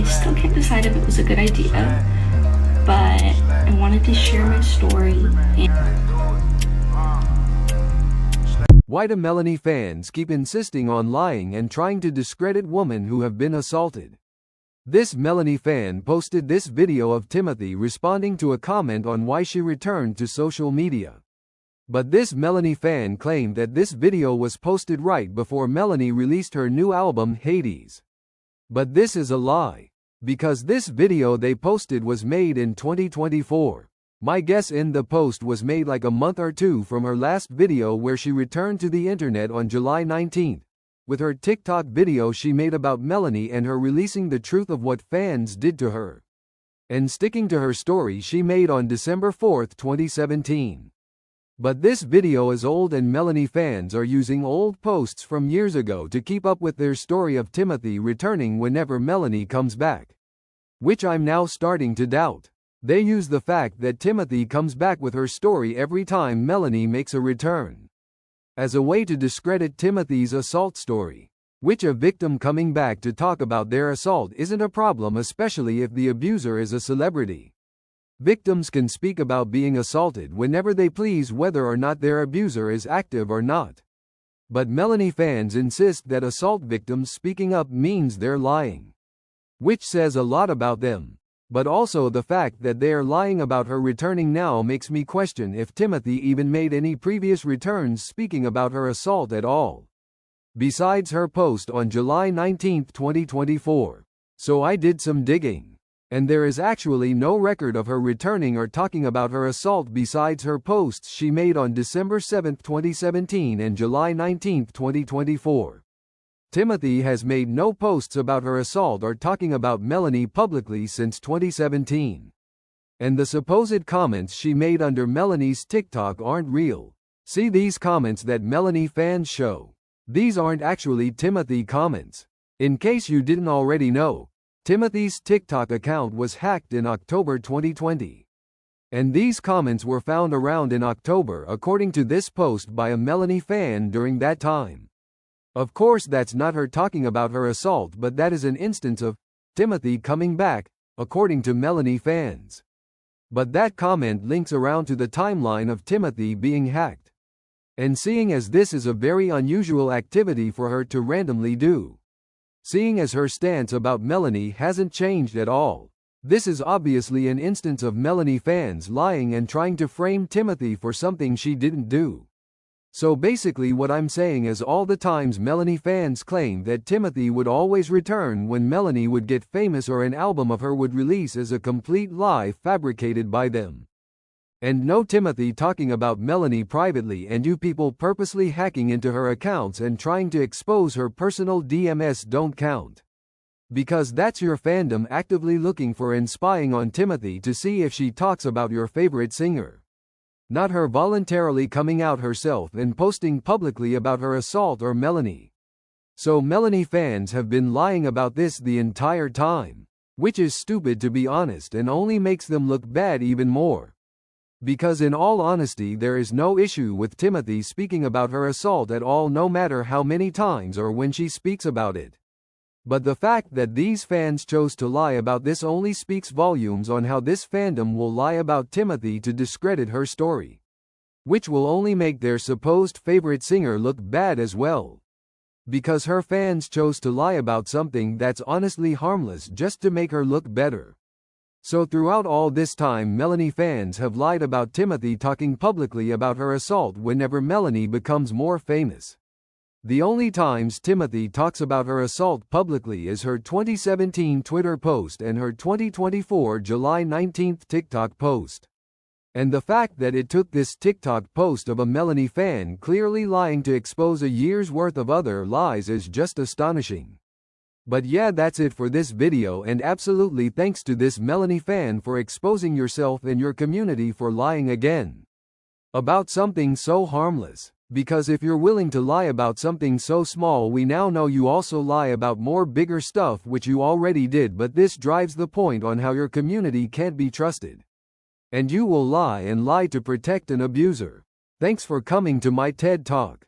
still can't decide if it was a good idea, but I wanted to share my story. Why do Melanie fans keep insisting on lying and trying to discredit women who have been assaulted? This Melanie fan posted this video of Timothy responding to a comment on why she returned to social media. But this Melanie fan claimed that this video was posted right before Melanie released her new album Hades. But this is a lie, because this video they posted was made in 2024. My guess in the post was made like a month or two from her last video where she returned to the internet on July 19th. With her TikTok video she made about Melanie and her releasing the truth of what fans did to her. And sticking to her story she made on December 4, 2017. But this video is old and Melanie fans are using old posts from years ago to keep up with their story of Timothy returning whenever Melanie comes back. Which I'm now starting to doubt. They use the fact that Timothy comes back with her story every time Melanie makes a return as a way to discredit Timothy's assault story, which a victim coming back to talk about their assault isn't a problem, especially if the abuser is a celebrity. Victims can speak about being assaulted whenever they please, whether or not their abuser is active or not. But Melanie fans insist that assault victims speaking up means they're lying, which says a lot about them. But also the fact that they are lying about her returning now makes me question if Timothy even made any previous returns speaking about her assault at all, besides her post on July 19, 2024. So I did some digging, and there is actually no record of her returning or talking about her assault besides her posts she made on December 7, 2017 and July 19, 2024. Timothy has made no posts about her assault or talking about Melanie publicly since 2017. And the supposed comments she made under Melanie's TikTok aren't real. See these comments that Melanie fans show. These aren't actually Timothy comments. In case you didn't already know, Timothy's TikTok account was hacked in October 2020. And these comments were found around in October according to this post by a Melanie fan during that time. Of course that's not her talking about her assault, but that is an instance of Timothy coming back, according to Melanie fans. But that comment links around to the timeline of Timothy being hacked. And seeing as this is a very unusual activity for her to randomly do, seeing as her stance about Melanie hasn't changed at all, this is obviously an instance of Melanie fans lying and trying to frame Timothy for something she didn't do. So basically what I'm saying is all the times Melanie fans claim that Timothy would always return when Melanie would get famous or an album of her would release is a complete lie fabricated by them. And no Timothy talking about Melanie privately and you people purposely hacking into her accounts and trying to expose her personal DMs don't count. Because that's your fandom actively looking for and spying on Timothy to see if she talks about your favorite singer. Not her voluntarily coming out herself and posting publicly about her assault or Melanie. So Melanie fans have been lying about this the entire time, which is stupid to be honest and only makes them look bad even more. Because in all honesty there is no issue with Timothy speaking about her assault at all, no matter how many times or when she speaks about it. But the fact that these fans chose to lie about this only speaks volumes on how this fandom will lie about Timothy to discredit her story, which will only make their supposed favorite singer look bad as well. Because her fans chose to lie about something that's honestly harmless just to make her look better. So throughout all this time Melanie fans have lied about Timothy talking publicly about her assault whenever Melanie becomes more famous. The only times Timothy talks about her assault publicly is her 2017 Twitter post and her 2024 July 19 TikTok post. And the fact that it took this TikTok post of a Melanie fan clearly lying to expose a year's worth of other lies is just astonishing. But yeah, that's it for this video, and absolutely thanks to this Melanie fan for exposing yourself and your community for lying again about something so harmless. Because if you're willing to lie about something so small, we now know you also lie about more bigger stuff which you already did, but this drives the point on how your community can't be trusted. And you will lie and lie to protect an abuser. Thanks for coming to my TED Talk.